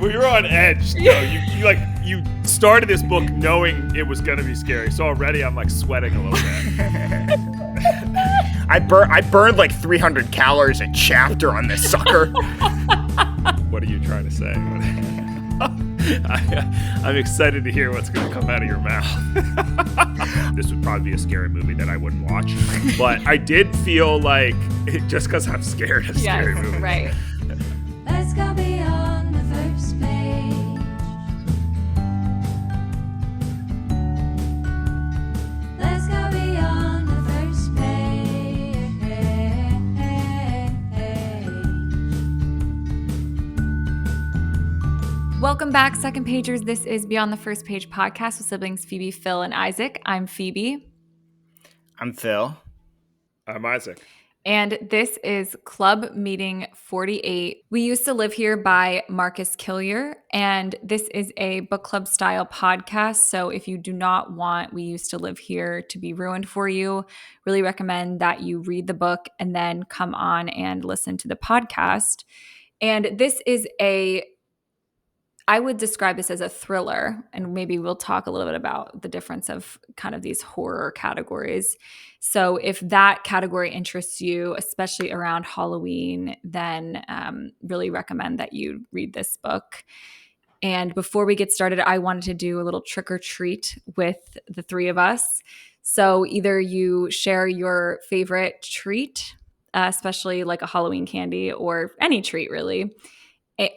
we were on edge. You started this book knowing it was going to be scary. So already I'm like sweating a little bit. I burned like 300 calories a chapter on this sucker. What are you trying to say? I'm excited to hear what's going to come out of your mouth. This would probably be a scary movie that I wouldn't watch. But I did feel like, just because I'm scared of scary movies. Right. Let's go beyond the first page. Let's go beyond the first page. Welcome back, Second Pagers. This is Beyond the First Page podcast with siblings Phoebe, Phil, and Isaac. I'm Phoebe. I'm Phil. I'm Isaac. And this is Club Meeting 48. We Used to Live Here by Marcus Kliewer, and this is a book club style podcast. So if you do not want We Used to Live Here to be ruined for you, really recommend that you read the book and then come on and listen to the podcast. And this is I would describe this as a thriller, and maybe we'll talk a little bit about the difference of kind of these horror categories. So if that category interests you, especially around Halloween, then really recommend that you read this book. And before we get started, I wanted to do a little trick or treat with the three of us. So either you share your favorite treat, especially like a Halloween candy or any treat really,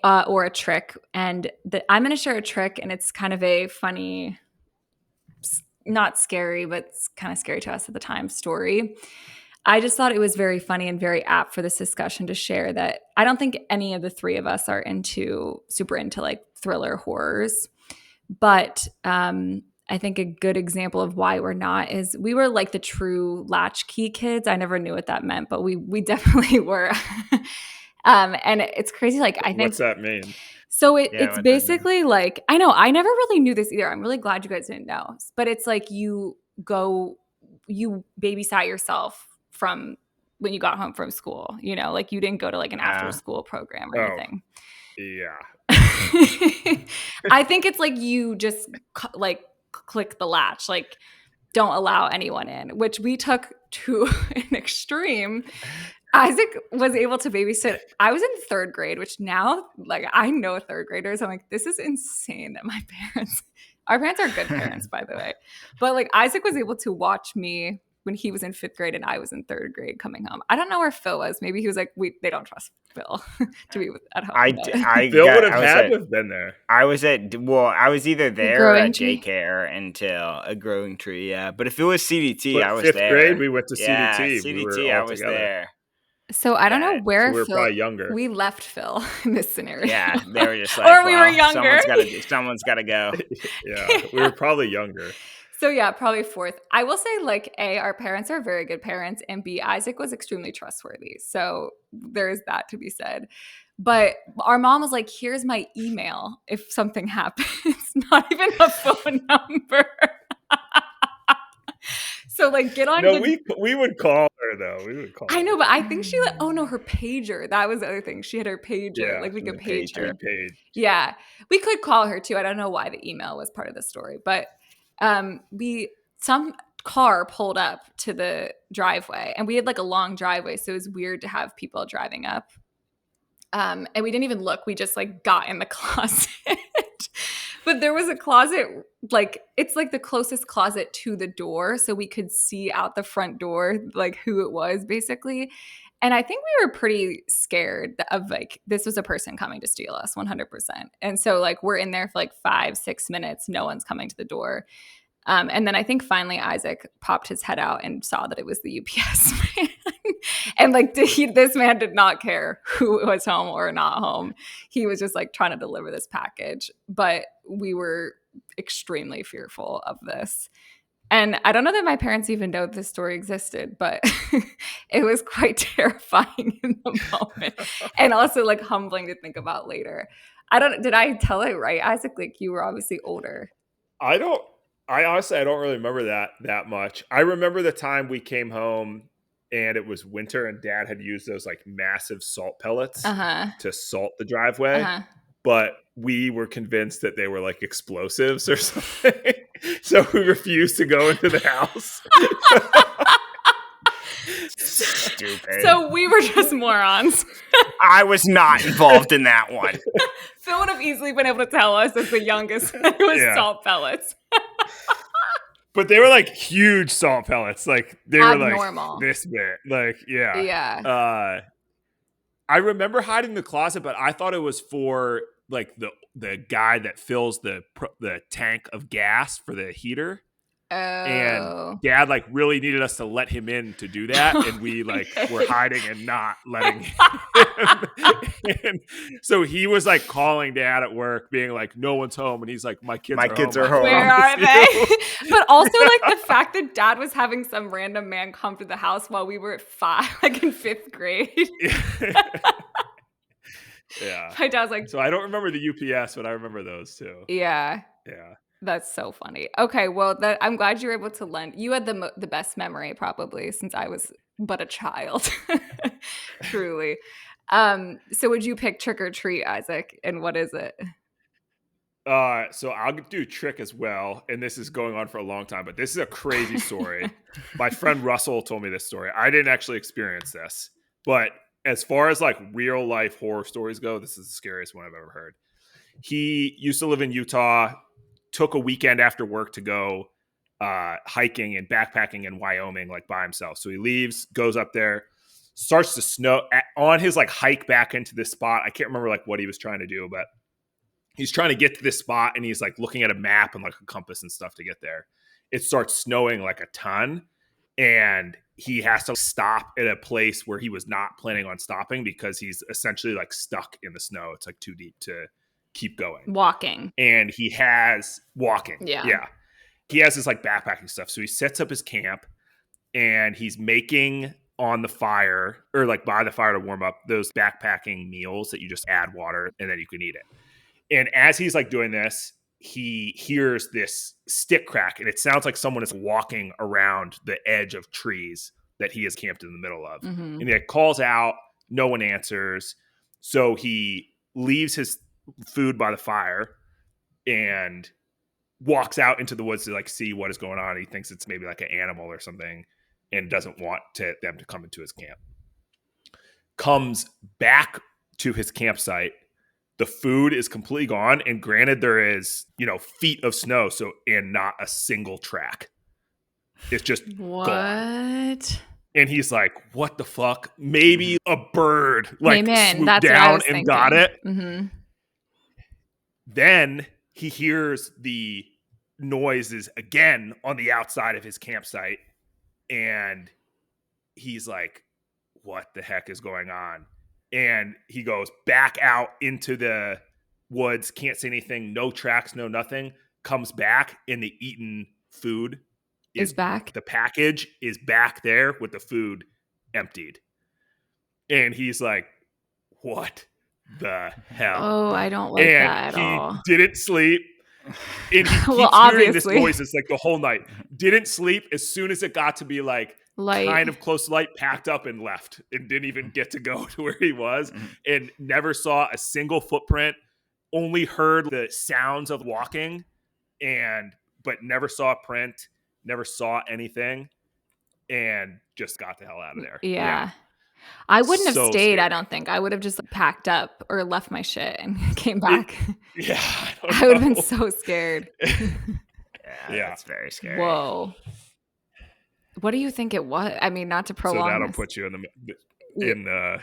or a trick. And I'm going to share a trick, and it's kind of a funny, not scary, but it's kind of scary to us at the time story. I just thought it was very funny and very apt for this discussion to share that I don't think any of the three of us are super into like thriller horrors. But I think a good example of why we're not is we were like the true latchkey kids. I never knew what that meant, but we definitely were. And it's crazy. Like, I think. What's that mean? So it's basically like, I know, I never really knew this either. I'm really glad you guys didn't know. But it's like you babysat yourself from when you got home from school, like you didn't go to like an after school program or anything. Yeah. I think it's like you just like click the latch, like don't allow anyone in, which we took to an extreme. Isaac was able to babysit. I was in third grade, which now, like, I know third graders. I'm like, this is insane that our parents are good parents, by the way. But like, Isaac was able to watch me when he was in fifth grade and I was in third grade coming home. I don't know where Phil was. Maybe he was like, they don't trust Phil to be at home. Phil would have had to have been there. I was either there or at daycare until a growing tree. Yeah. But if it was CDT, I was there. Fifth grade, we went to CDT. Yeah, CDT, I was there. So I don't know where we were Phil. Probably younger. We left Phil in this scenario. Yeah, they were just like, or we were younger. Someone's got to go. Yeah, we were probably younger. So yeah, probably fourth. I will say, like, A, our parents are very good parents, and B, Isaac was extremely trustworthy. So there is that to be said. But our mom was like, here's my email if something happens. Not even a phone number. So like, get on. No, we would call her though. We would call. I know, but I think she. Oh no, her pager. That was the other thing. She had her pager. Yeah, like we could page her. Yeah, we could call her too. I don't know why the email was part of the story, but some car pulled up to the driveway, and we had like a long driveway, so it was weird to have people driving up. And we didn't even look. We just like got in the closet. But there was a closet, like it's like the closest closet to the door, so we could see out the front door, like who it was basically. And I think we were pretty scared of like this was a person coming to steal us 100%. And so like we're in there for like 5-6 minutes, no one's coming to the door. And then I think finally Isaac popped his head out and saw that it was the UPS man. And like this man did not care who was home or not home. He was just like trying to deliver this package. But we were extremely fearful of this. And I don't know that my parents even know this story existed, but it was quite terrifying in the moment. And also like humbling to think about later. Did I tell it right, Isaac? Like you were obviously older. I honestly don't really remember that much. I remember the time we came home and it was winter and Dad had used those like massive salt pellets to salt the driveway. but we were convinced that they were like explosives or something. So we refused to go into the house. Stupid. So we were just morons. I was not involved in that one. Phil would have easily been able to tell us as the youngest that it was salt pellets. But they were like huge salt pellets. Like they Abnormal. were like this big. Like, yeah. Yeah. I remember hiding in the closet, but I thought it was for like the guy that fills the tank of gas for the heater. Oh. And Dad like really needed us to let him in to do that, and we like were hiding and not letting him. And so he was like calling Dad at work, being like, "No one's home," and he's like, "My kids are home. Where are they?" But also like the fact that Dad was having some random man come to the house while we were at 5, like in 5th grade. Yeah. My dad's like, so I don't remember the UPS, but I remember those too. Yeah. Yeah. That's so funny. Okay, well, I'm glad you were able to lend. You had the best memory probably since I was but a child. Truly. So would you pick trick or treat, Isaac? And what is it? So I'll do trick as well, and this is going on for a long time, but this is a crazy story. My friend Russell told me this story. I didn't actually experience this, but as far as like real life horror stories go, this is the scariest one I've ever heard. He used to live in Utah, took a weekend after work to go hiking and backpacking in Wyoming, like by himself. So he leaves, goes up there, starts to snow on his like hike back into this spot. I can't remember like what he was trying to do, but he's trying to get to this spot and he's like looking at a map and like a compass and stuff to get there. It starts snowing like a ton, and he has to stop at a place where he was not planning on stopping because he's essentially like stuck in the snow. It's like too deep to keep going. Walking. And he has walking. Yeah. He has this like backpacking stuff. So he sets up his camp and he's making on the fire or like by the fire to warm up those backpacking meals that you just add water and then you can eat it. And as he's like doing this, he hears this stick crack and it sounds like someone is walking around the edge of trees that he is camped in the middle of. Mm-hmm. And he calls out, no one answers. So he leaves his food by the fire and walks out into the woods to like see what is going on. He thinks it's maybe like an animal or something and doesn't want them to come into his camp. Comes back to his campsite. The food is completely gone. And granted, there is, feet of snow. So, and not a single track. It's just what? Gone. And he's like, what the fuck? Maybe a bird like swooped down and got it. Mm-hmm. Then he hears the noises again on the outside of his campsite. And he's like, what the heck is going on? And he goes back out into the woods, can't see anything, no tracks, no nothing, comes back and the eaten food is back. The package is back there with the food emptied. And he's like, what the hell? Oh, I don't like that at all. And he didn't sleep. And he keeps hearing this noises like the whole night. Didn't sleep. As soon as it got to be like light, kind of close to light, packed up and left and didn't even get to go to where he was and never saw a single footprint, only heard the sounds of walking but never saw a print, never saw anything, and just got the hell out of there. Yeah. I wouldn't have stayed, I don't think. I would have just packed up or left my shit and came back. I would have been so scared. Yeah, that's very scary. Whoa. What do you think it was? I mean, not to prolong So that'll this. put you in the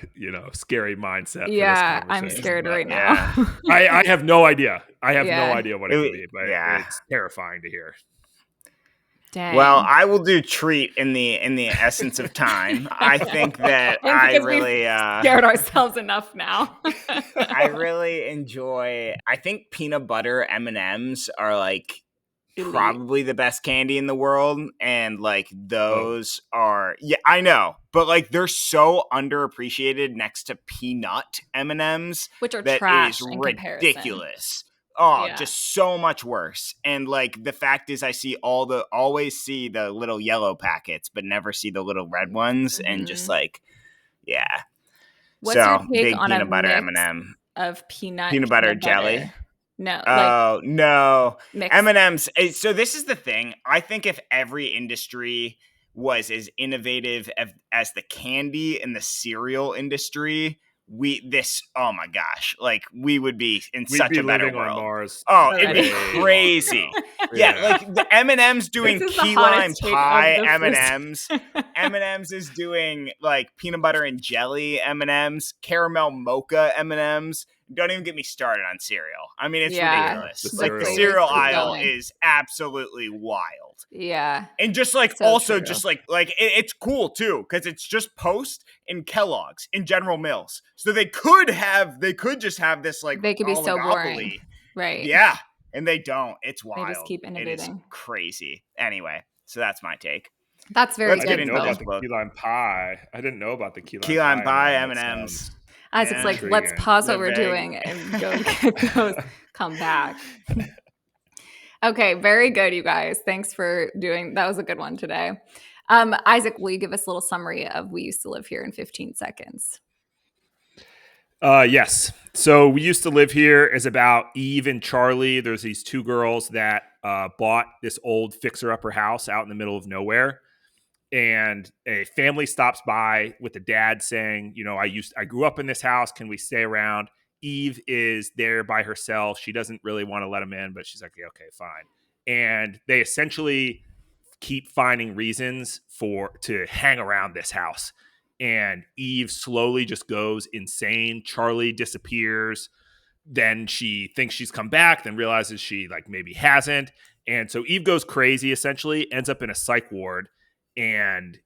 scary mindset. Yeah, I'm scared right now. I have no idea. I have no idea what it could be, but it's terrifying to hear. Dang. Well, I will do treat in the essence of time. I think that I really scared ourselves enough now. I really enjoy. I think peanut butter M&Ms are like probably the best candy in the world, and like those are I know, but like they're so underappreciated next to peanut M&Ms, which are that trash is in ridiculous. Comparison. Oh, just so much worse. And like the fact is, I always see the little yellow packets, but never see the little red ones. And just like, What's your take big on peanut butter mix? M&M. of peanut butter jelly. No, Oh, no. mixed. M&M's. So this is the thing. I think if every industry was as innovative as the candy and the cereal industry, oh my gosh, like we would be in We'd such be a better living on world. Mars. Oh, it'd be way crazy. longer. Yeah, like the M&M's doing This is the key lime hottest take of pie the first- M&M's. M&M's is doing like peanut butter and jelly M&M's, caramel mocha M&M's. Don't even get me started on cereal. I mean, it's ridiculous. The Like the cereal cereal is pretty aisle going. is absolutely wild. Yeah. And just like So also true. just like it's cool too because it's just Post and Kellogg's and General Mills. So they could just have this like They could be so boring. oligopoly. Right. Yeah, and they don't. It's wild. They just keep It is innovating. crazy. Anyway, so that's my take. That's very Let's I get good. didn't know into about this the book. key lime pie. I didn't know about the key Key lime pie M&M. M&M's. Isaac's Yeah. like, let's Intriguing. pause what They're we're very- doing and go get those, come back. Okay, very good, you guys. Thanks for doing that. Was a good one today. Isaac, will you give us a little summary of We Used to Live Here in 15 seconds? Yes. So We Used to Live Here is about Eve and Charlie. There's these two girls that bought this old fixer-upper house out in the middle of nowhere. And a family stops by with the dad saying, you know, I grew up in this house. Can we stay around? Eve is there by herself. She doesn't really want to let him in, but she's like, yeah, okay, fine. And they essentially keep finding reasons to hang around this house. And Eve slowly just goes insane. Charlie disappears. Then she thinks she's come back, then realizes she like maybe hasn't. And so Eve goes crazy, essentially, ends up in a psych ward. And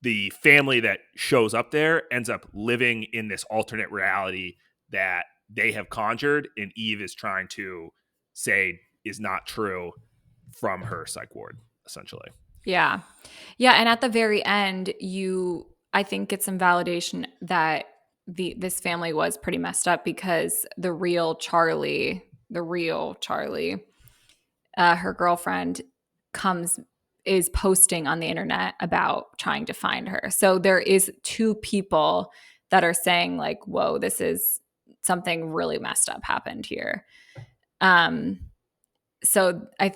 the family that shows up there ends up living in this alternate reality that they have conjured, and Eve is trying to say is not true from her psych ward, essentially. Yeah. Yeah. And at the very end, I think get some validation that this family was pretty messed up because the real Charlie, her girlfriend is posting on the internet about trying to find her. So there is two people that are saying like, whoa, this is something really messed up happened here. So I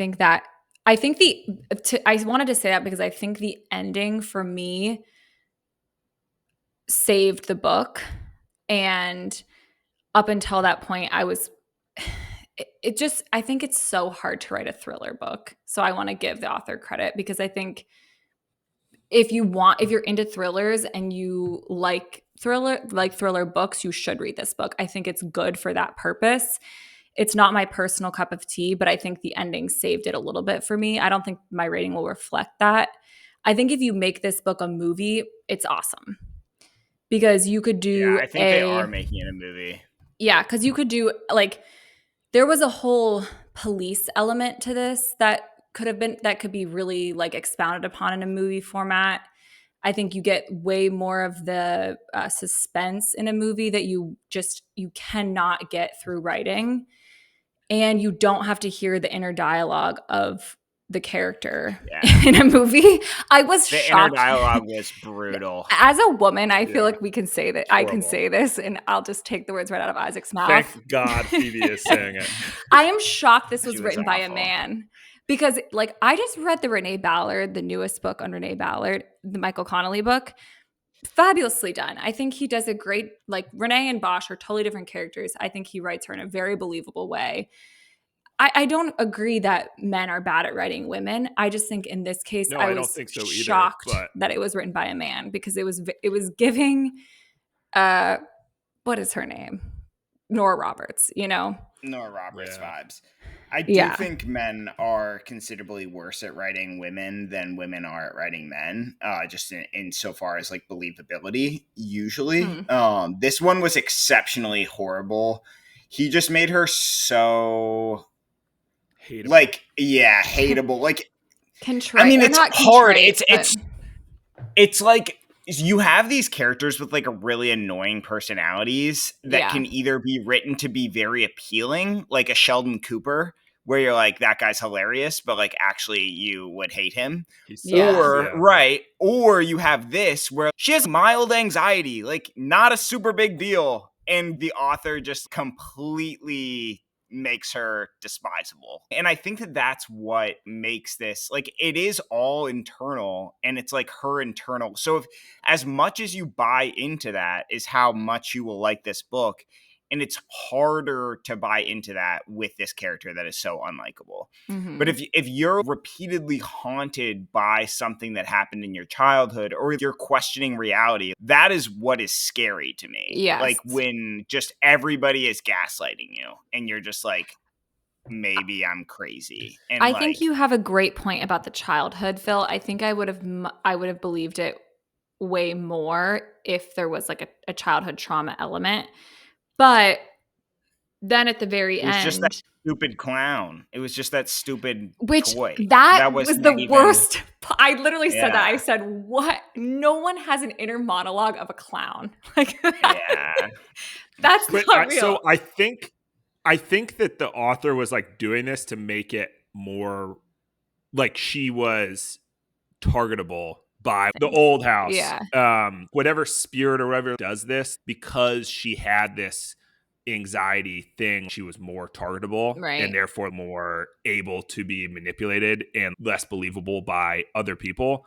wanted to say that because I think the ending for me saved the book. And up until that point, I think it's so hard to write a thriller book. So I want to give the author credit because I think if you're into thrillers and you like thriller books, you should read this book. I think it's good for that purpose. It's not my personal cup of tea, but I think the ending saved it a little bit for me. I don't think my rating will reflect that. I think if you make this book a movie, it's awesome. Because you could do I think they are making it a movie. Yeah, because you could do there was a whole police element to this that could be really like expounded upon in a movie format. I think you get way more of the suspense in a movie that you cannot get through writing. And you don't have to hear the inner dialogue of the character in a movie. I was shocked. The inner dialogue was brutal. As a woman, I feel like we can say that. I can say this, and I'll just take the words right out of Isaac's mouth. Thank God Phoebe is saying it. I am shocked this was written by a awful. man. Because like I just read the Renee Ballard, the newest book on Renee Ballard, the Michael Connelly book. Fabulously done. I think he does a great, like Renee and Bosch are totally different characters. I think he writes her in a very believable way. I don't agree that men are bad at writing women. I just think in this case, I don't was think so either, shocked but that it was written by a man because it was giving, what is her name? Nora Roberts, Nora Roberts vibes. I do think men are considerably worse at writing women than women are at writing men, just in so far as like believability, usually. This one was exceptionally horrible. He just made her so hateable. like, hateable. Like, contrite. I mean, it's hard. Contrite, it's like you have these characters with like a really annoying personalities that can either be written to be very appealing, like a Sheldon Cooper, where you're like, that guy's hilarious, but like actually you would hate him. Or you have this where she has mild anxiety, like not a super big deal, and the author just completely makes her despisable. And I think that that's what makes this, like, it is all internal, and it's like her internal. So if as much as you buy into that is how much you will like this book, and it's harder to buy into that with this character that is so unlikable. But if you're repeatedly haunted by something that happened in your childhood, or you're questioning reality, that is what is scary to me. Yes. Like when just everybody is gaslighting you and you're just like, maybe I'm crazy. And I think you have a great point about the childhood, Phil. I think I would have believed it way more if there was like a childhood trauma element. But then at the very it was end, just that stupid clown. It was just that stupid which toy. that was the not even- worst. I literally said that. Yeah. I said, "What? No one has an inner monologue of a clown." Like, Yeah. that's But not real. so I think that the author was like doing this to make it more like she was targetable by the old house. Yeah. Whatever spirit or whatever does this, because she had this anxiety thing, she was more targetable, Right. and therefore more able to be manipulated and less believable by other people.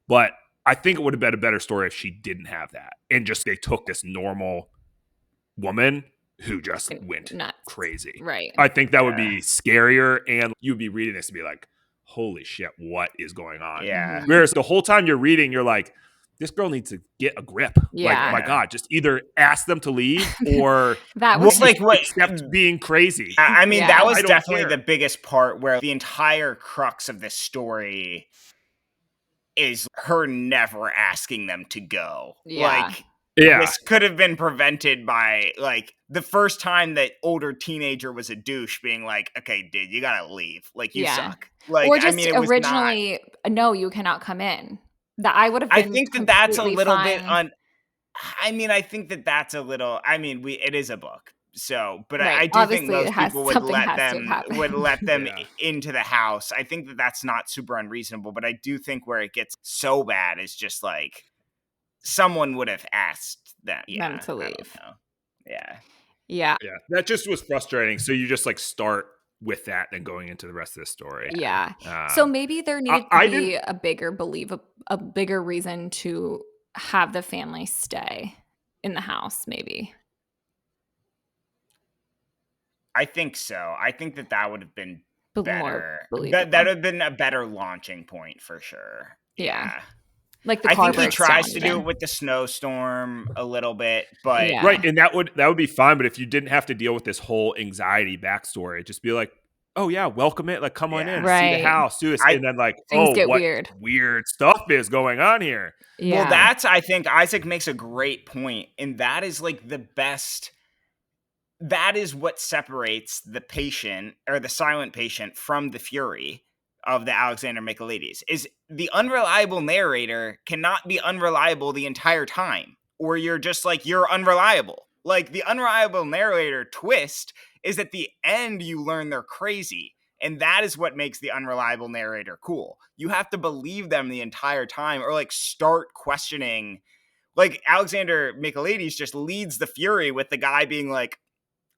But I think it would have been a better story if she didn't have that, and just they took this normal woman who just went Nuts. crazy. Right. I think that would be scarier, and you'd be reading this and be like, holy shit, what is going on? Yeah. Whereas the whole time you're reading, you're like, this girl needs to get a grip. Yeah. Like, oh my God, just either ask them to leave or That Well, was like what accept being crazy. I mean, Yeah. that I was don't definitely care. the biggest part, where the entire crux of this story is her never asking them to go. Yeah. Like, Yeah. this could have been prevented by, like, the first time that older teenager was a douche being like, okay, dude, you gotta leave. Like, you Yeah. suck. Like, or just I mean, it was originally, no, you cannot come in. That I would have been. I think that that's a completely little fine. bit I mean, I think that that's a little. I mean, it is a book, so. But Right. I do Obviously, think it most has- people would something let has to have them happened. Yeah. into the house. I think that that's not super unreasonable, but I do think where it gets so bad is just like someone would have asked them Them to I don't leave. know. Yeah. Yeah. Yeah. That just was frustrating. So you just like start with that, then going into the rest of the story. Yeah. So maybe there needed to I be a bigger reason to have the family stay in the house, maybe. I think so. I think that would have been But more better. believable. That would have been a better launching point for sure. Yeah. Like the I think he Carberg tries sound to do even. it with the snowstorm a little bit, but Yeah. Right. And that would be fine. But if you didn't have to deal with this whole anxiety backstory, just be like, oh yeah, welcome it. Like, come on Yeah. in, see Right. the house, do this. And then like, Things oh, get what weird. stuff is going on here. Yeah. Well, I think Isaac makes a great point, and that is like the best. That is what separates the patient or the silent patient from the fury of the Alexander Michaelides. Is the unreliable narrator cannot be unreliable the entire time, or you're just like, you're unreliable. Like, the unreliable narrator twist is at the end you learn they're crazy. And that is what makes the unreliable narrator cool. You have to believe them the entire time, or like start questioning. Like, Alexander Michaelides just leads the fury with the guy being like,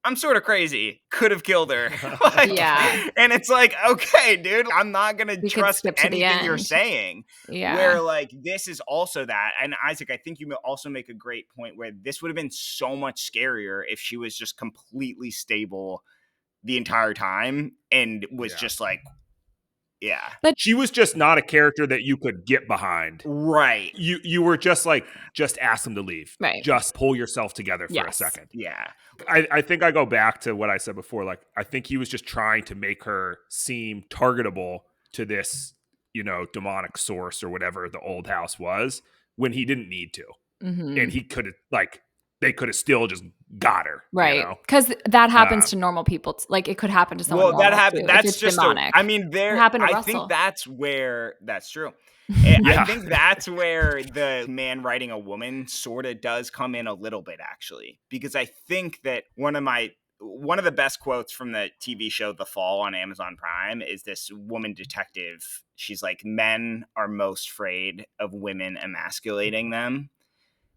I'm sort of crazy, could have killed her. Like, Yeah. And it's like, okay, dude, I'm not going to We could trust skip to the anything you're end. saying. Yeah. Where like this is also that. And Isaac, I think you also make a great point where this would have been so much scarier if she was just completely stable the entire time and was just like, yeah. But She was just not a character that you could get behind. Right. You were just like, just ask them to leave. Right. Just pull yourself together for a Yes. second. Yeah. I think I go back to what I said before. Like, I think he was just trying to make her seem targetable to this, demonic source or whatever the old house was, when he didn't need to. Mhm. And he could have, like, they could have still just got her. Right. Because that happens to normal people. Like, it could happen to someone. Well, that normal, happened. too, if That's it's just demonic. there. It happened to I Russell. think that's where that's true. Yeah. I think that's where the man writing a woman sort of does come in a little bit, actually, because I think that one of the best quotes from the TV show The Fall on Amazon Prime is this woman detective. She's like, men are most afraid of women emasculating them,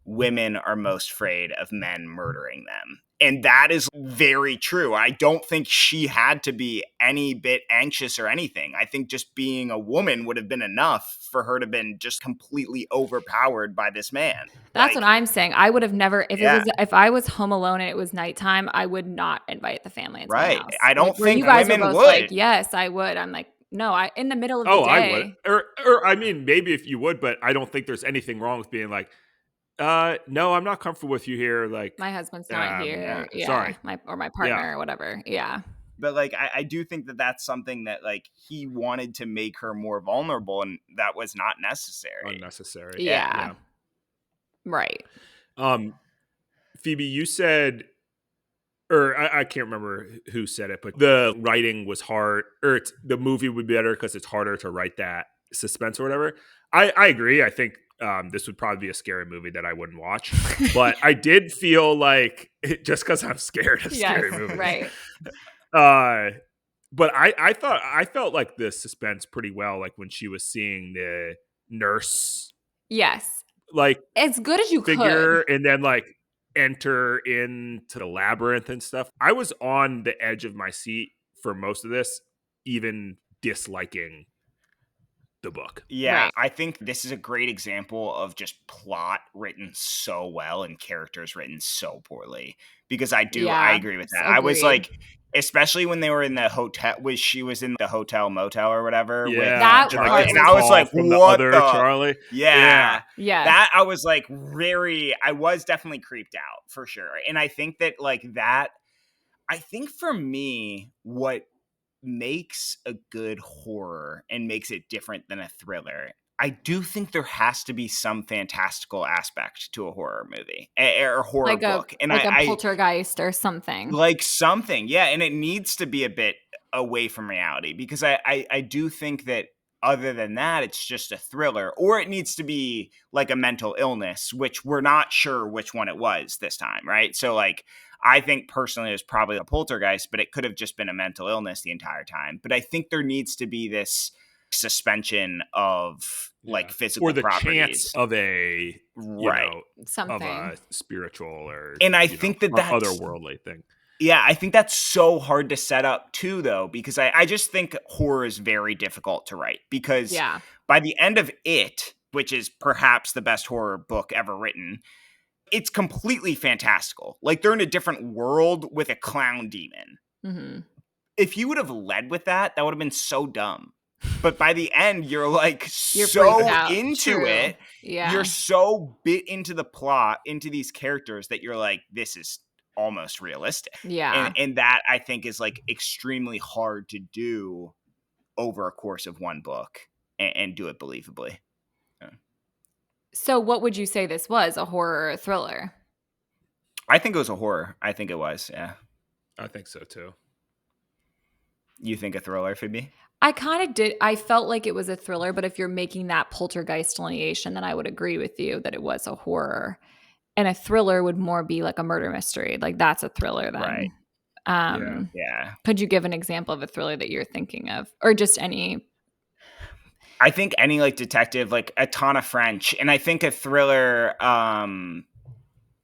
women are most afraid of men murdering them. And that is very true. I don't think she had to be any bit anxious or anything. I think just being a woman would have been enough for her to have been just completely overpowered by this man. That's what I'm saying. I would have never, if I was home alone and it was nighttime, I would not invite the family into my house. I don't think you guys women were both would. like, yes, I would. I'm like, no, in the middle of the day. I would. Or I mean, maybe if you would, but I don't think there's anything wrong with being like, no, I'm not comfortable with you here. Like, my husband's not here. Yeah. Sorry. My partner or whatever. Yeah. But like, I do think that that's something that like he wanted to make her more vulnerable, and that was not necessary. Unnecessary. Yeah. Right. Phoebe, you said, or I can't remember who said it, but the writing was hard, or the movie would be better because it's harder to write that suspense or whatever. I agree. I think this would probably be a scary movie that I wouldn't watch. But I did feel like, just because I'm scared of scary movies. Right. But I felt like the suspense pretty well, like when she was seeing the nurse. Yes. Like as good as you figure could. And then like enter into the labyrinth and stuff. I was on the edge of my seat for most of this, even disliking the book. Yeah, right. I think this is a great example of just plot written so well and characters written so poorly. Because I agree with that. Agreed. I was like, especially when they were in the hotel, she was in the hotel motel or whatever. Yeah, with that Charlie, was, and I was like, from what the other Charlie? Yeah. That I was like, I was definitely creeped out for sure. And I think that like that, I think for me, what makes a good horror and makes it different than a thriller, I do think there has to be some fantastical aspect to a horror movie or horror like book. And a poltergeist or something. Like something, yeah. And it needs to be a bit away from reality, because I do think that other than that, it's just a thriller, or it needs to be like a mental illness, which we're not sure which one it was this time, right? So like, I think personally it was probably a poltergeist, but it could have just been a mental illness the entire time. But I think there needs to be this suspension of like physical or the properties. chance of a something of a spiritual or and I think that's otherworldly thing. Yeah, I think that's so hard to set up too, though, because I just think horror is very difficult to write, because by the end of it, which is perhaps the best horror book ever written, it's completely fantastical. Like they're in a different world with a clown demon. Mm-hmm. If you would have led with that, that would have been so dumb. But by the end, you're like so into it. Yeah. You're so bit into the plot, into these characters, that you're like, this is almost realistic. Yeah. And that I think is like extremely hard to do over a course of one book and do it believably. Yeah. So what would you say this was, a horror or a thriller? I think it was a horror. I think it was. Yeah. I think so too. You think a thriller, Phoebe? I kind of did. I felt like it was a thriller, but if you're making that poltergeist delineation, then I would agree with you that it was a horror. And a thriller would more be like a murder mystery. Like that's a thriller then. Right. Yeah. Could you give an example of a thriller that you're thinking of? Or just any? I think any like detective, like a ton of French. And I think a thriller,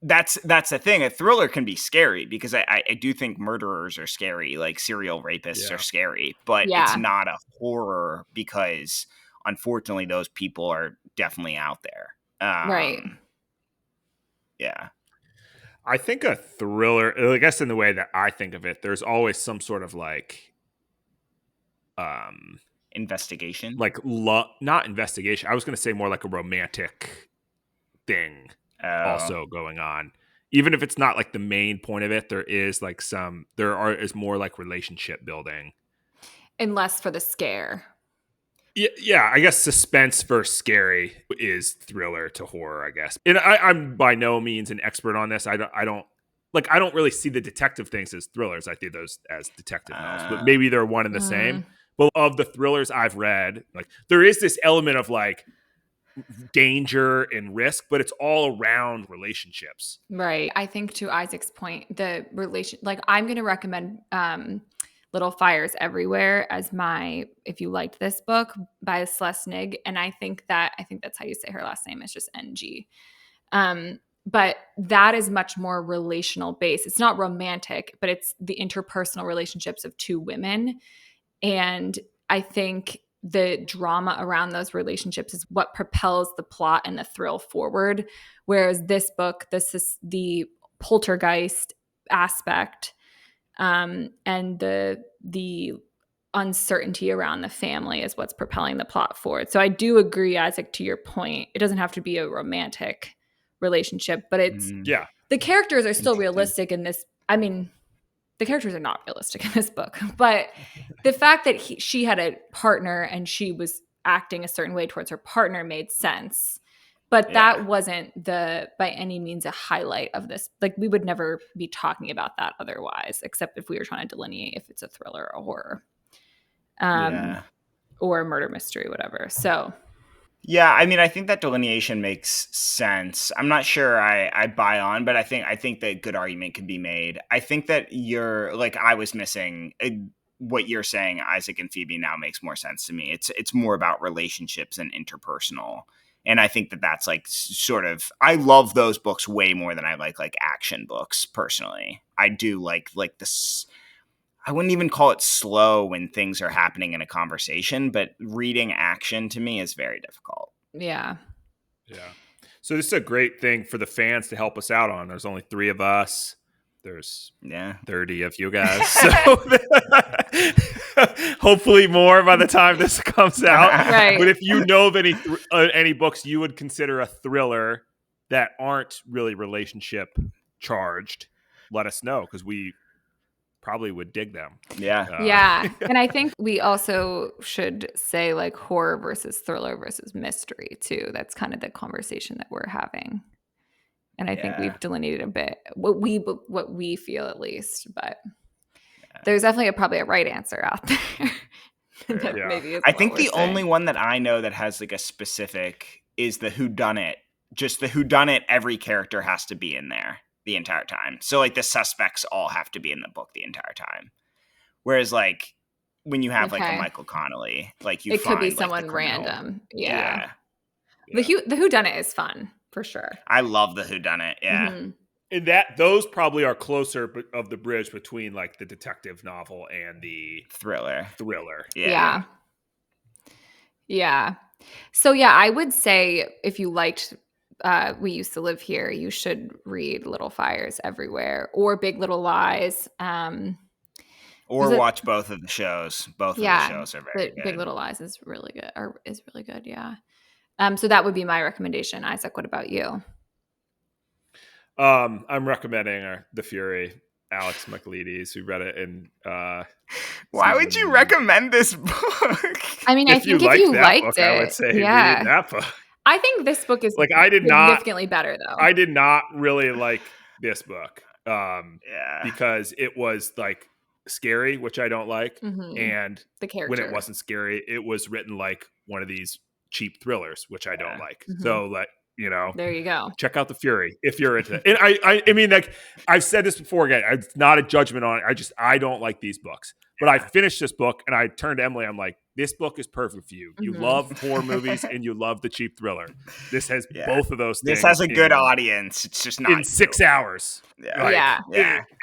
that's the thing. A thriller can be scary, because I do think murderers are scary. Like serial rapists are scary, but it's not a horror, because unfortunately those people are definitely out there. Right. Yeah. I think a thriller, I guess in the way that I think of it, there's always some sort of like investigation. Like not investigation. I was going to say more like a romantic thing also going on. Even if it's not like the main point of it, there is like is more like relationship building. And less for the scare. Yeah, I guess suspense versus scary is thriller to horror, I guess. And I'm by no means an expert on this. I don't really see the detective things as thrillers. I see those as detective novels, but maybe they're one and the same. But of the thrillers I've read, like there is this element of like danger and risk, but it's all around relationships. Right. I think to Isaac's point, the relation, like I'm going to recommend Little Fires Everywhere as if you liked this book, by Celeste Nig. And I think that's how you say her last name. It's just NG. but that is much more relational based. It's not romantic, but it's the interpersonal relationships of two women. And I think the drama around those relationships is what propels the plot and the thrill forward. Whereas this book, this is the poltergeist aspect, and the uncertainty around the family is what's propelling the plot forward. So I do agree, Isaac, to your point. It doesn't have to be a romantic relationship, but it's Yeah. the characters are still realistic in this. I mean, the characters are not realistic in this book, but the fact that she had a partner and she was acting a certain way towards her partner made sense. But that wasn't by any means a highlight of this. Like, we would never be talking about that otherwise, except if we were trying to delineate if it's a thriller or a horror, or a murder mystery, whatever. So. Yeah, I mean, I think that delineation makes sense. I'm not sure I buy on, but I think that good argument could be made. I think that I was missing what you're saying, Isaac and Phoebe, now makes more sense to me. It's more about relationships and interpersonal. And I think that that's like sort of, I love those books way more than I like action books personally. I do like this. I wouldn't even call it slow when things are happening in a conversation, but reading action to me is very difficult. Yeah. Yeah. So this is a great thing for the fans to help us out on. There's only 3 of us. There's 30 of you guys. So hopefully more by the time this comes out. Right. But if you know of any books you would consider a thriller that aren't really relationship charged, let us know, because we probably would dig them. Yeah. And I think we also should say like horror versus thriller versus mystery too. That's kind of the conversation that we're having. And I think we've delineated a bit what we feel, at least, but there's definitely probably a right answer out there. Maybe I think the only one that I know that has like a specific is the whodunit. Just the whodunit, every character has to be in there the entire time. So like the suspects all have to be in the book the entire time. Whereas like when you have like a Michael Connelly, like it could be someone random. Yeah. The whodunit is fun for sure. I love the whodunit. Yeah. Mm-hmm. And those probably are closer of the bridge between like the detective novel and the thriller. Yeah. So yeah, I would say if you liked We Used to Live Here, you should read Little Fires Everywhere or Big Little Lies. Or watch both of the shows. Both of the shows are very good. Big Little Lies is really good. Yeah. So that would be my recommendation. Isaac, what about you? I'm recommending The Fury, Alex Michaelides, who read it in why would you recommend this book? I mean, I think if you liked it, I would say read that book. I think this book is significantly better, though. I did not really like this book because it was like scary, which I don't like, and the character, when it wasn't scary, it was written like one of these cheap thrillers, which I don't like. So like, there you go. Check out The Fury if you're into it. And I mean, like I've said this before again, it's not a judgment on it. I don't like these books. But I finished this book and I turned to Emily. I'm like, this book is perfect for you. You love horror movies and you love the cheap thriller. This has both of those things. This has a good audience. It's just not in 6 hours. Yeah.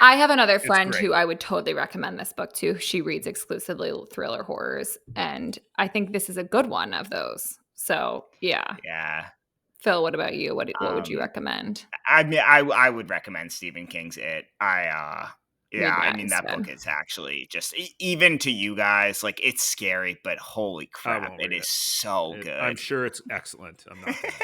I have another friend who I would totally recommend this book to. She reads exclusively thriller horrors, and I think this is a good one of those. So yeah. Phil, what about you? What would you recommend? I mean, I would recommend Stephen King's It. I mean, that book is actually just, even to you guys, like, it's scary, but holy crap, it is so good. I'm sure it's excellent. I'm not gonna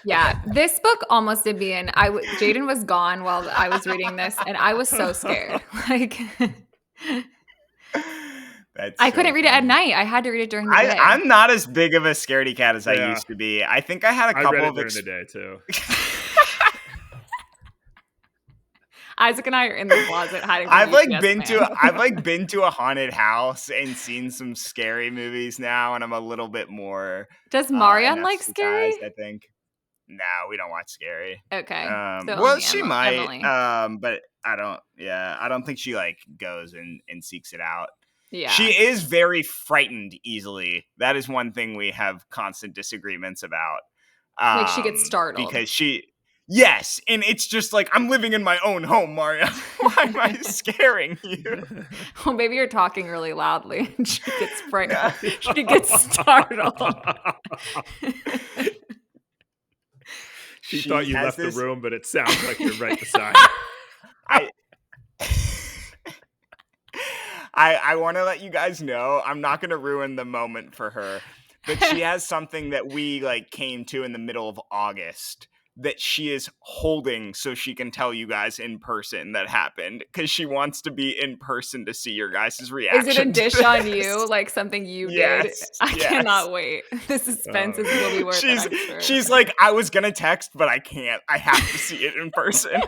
Yeah, this book almost did me in. Jaden was gone while I was reading this, and I was so scared. Like, I couldn't read it at night. I had to read it during the day. I'm not as big of a scaredy cat as I used to be. I think I had a couple of during the day too. Isaac and I are in the closet hiding. I've been to a haunted house and seen some scary movies now, and I'm a little bit more. Does Marion like scary? I think. No, we don't watch scary. Okay. Well, she might. Emily. But I don't. Yeah, I don't think she like goes and seeks it out. Yeah. She is very frightened easily. That is one thing we have constant disagreements about. Like she gets startled because Yes, and it's just like, I'm living in my own home, Mario. Why am I scaring you? Well, maybe you're talking really loudly and she gets frightened. She gets startled. She thought you has left the this- room, but it sounds like you're right beside her. I want to let you guys know, I'm not going to ruin the moment for her, but she has something that we like came to in the middle of August that she is holding so she can tell you guys in person that happened, because she wants to be in person to see your guys' reaction. Is it a dish to on this. you, like something you Yes, did? I yes. cannot wait. The suspense will be worth it, I'm sure. She's like, I was going to text, but I can't. I have to see it in person.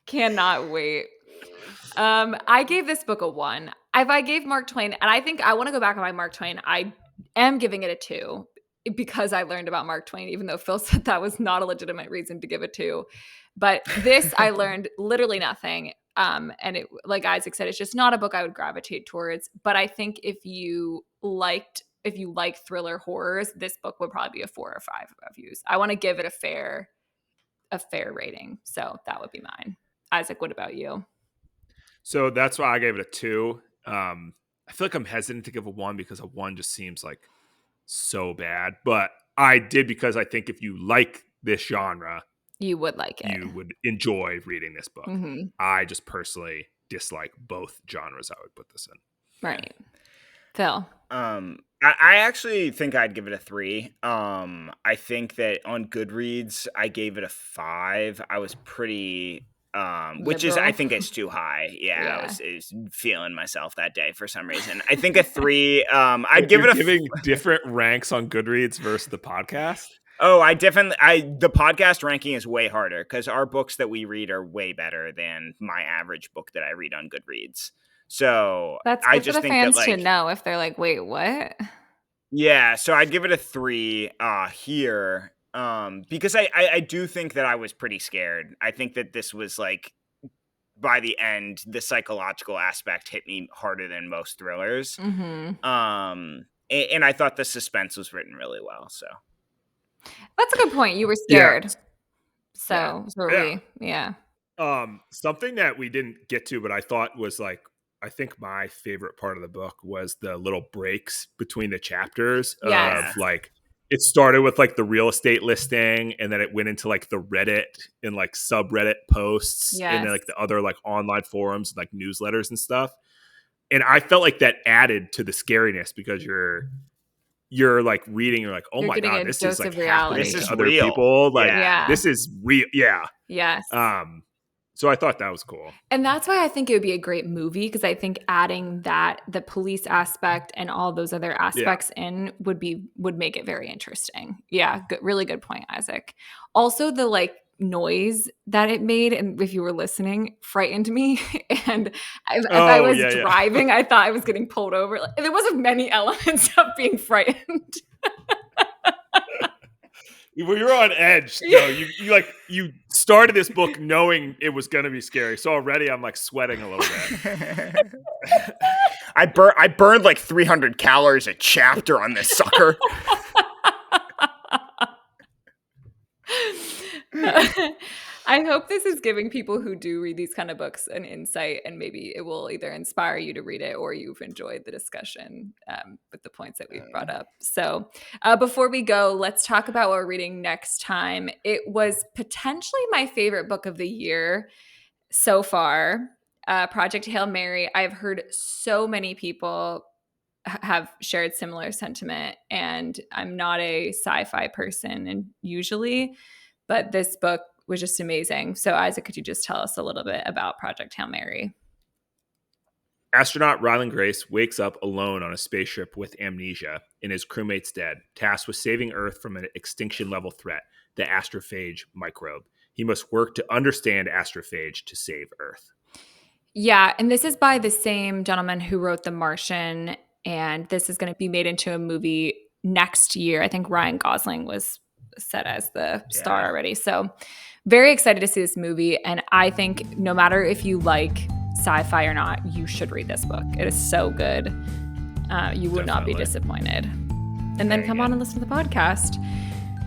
Cannot wait. I gave this book a 1. If I gave Mark Twain, and I think I want to go back on my Mark Twain, I am giving it a 2 because I learned about Mark Twain, even though Phil said that was not a legitimate reason to give it 2. But this, I learned literally nothing. And it, like Isaac said, it's just not a book I would gravitate towards. But I think if you like thriller horrors, this book would probably be a 4 or 5 reviews. I want to give it a fair rating. So that would be mine. Isaac, what about you? So that's why I gave it a 2. I feel like I'm hesitant to give a 1 because a 1 just seems like so bad. But I did because I think if you like this genre, You would like it. you would enjoy reading this book. Mm-hmm. I just personally dislike both genres I would put this in. Right. Phil. I actually think I'd give it a 3. I think that on Goodreads, I gave it a 5. I was pretty... which is, I think it's too high. Yeah. I was feeling myself that day for some reason. I think a 3. I'd give it a giving different ranks on Goodreads versus the podcast. Oh, the podcast ranking is way harder because our books that we read are way better than my average book that I read on Goodreads. So That's I good just for the think fans that, like, to know if they're like, wait, what? Yeah, so I'd give it a 3 here. Because I do think that I was pretty scared. I think that this was like, by the end, the psychological aspect hit me harder than most thrillers. Mm-hmm. And I thought the suspense was written really well. So That's a good point. You were scared. Yeah. So were we. Yeah. Something that we didn't get to, but I thought was like, I think my favorite part of the book was the little breaks between the chapters of like, it started with like the real estate listing, and then it went into like the Reddit and like subreddit posts and then like the other like online forums, like newsletters and stuff. And I felt like that added to the scariness because you're like reading, you're like, oh my God, this is like happening to other people. Like this is real. Yeah. Yes. So I thought that was cool. And that's why I think it would be a great movie, because I think adding that, the police aspect and all those other aspects in would make it very interesting. Yeah, really good point, Isaac. Also, the like noise that it made, and if you were listening, frightened me. And if I was driving, I thought I was getting pulled over. Like, there wasn't many elements of being frightened. Well, you're on edge. You started this book knowing it was going to be scary. So already I'm like sweating a little bit. I burned like 300 calories a chapter on this sucker. I hope this is giving people who do read these kind of books an insight, and maybe it will either inspire you to read it or you've enjoyed the discussion with the points that we've brought up. So before we go, let's talk about what we're reading next time. It was potentially my favorite book of the year so far, Project Hail Mary. I've heard so many people have shared similar sentiment, and I'm not a sci-fi person and usually, but this book was just amazing. So Isaac, could you just tell us a little bit about Project Hail Mary? Astronaut Ryland Grace wakes up alone on a spaceship with amnesia and his crewmate's dead, tasked with saving Earth from an extinction-level threat, the astrophage microbe. He must work to understand astrophage to save Earth. Yeah, and this is by the same gentleman who wrote The Martian, and this is going to be made into a movie next year. I think Ryan Gosling was set as the star already. So very excited to see this movie. And I think no matter if you like sci-fi or not, you should read this book. It is so good. You would not be disappointed. and then come on and listen to the podcast.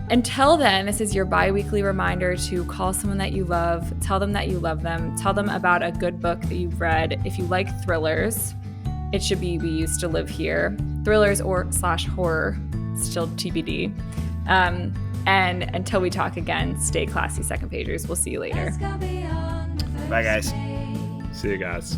Until then, this is your bi-weekly reminder to call someone that you love, tell them that you love them, tell them about a good book that you've read. If you like thrillers, it should be We Used to Live Here. Thrillers or / horror, still TBD. And until we talk again, stay classy, second pagers. We'll see you later. Bye, guys. See you guys.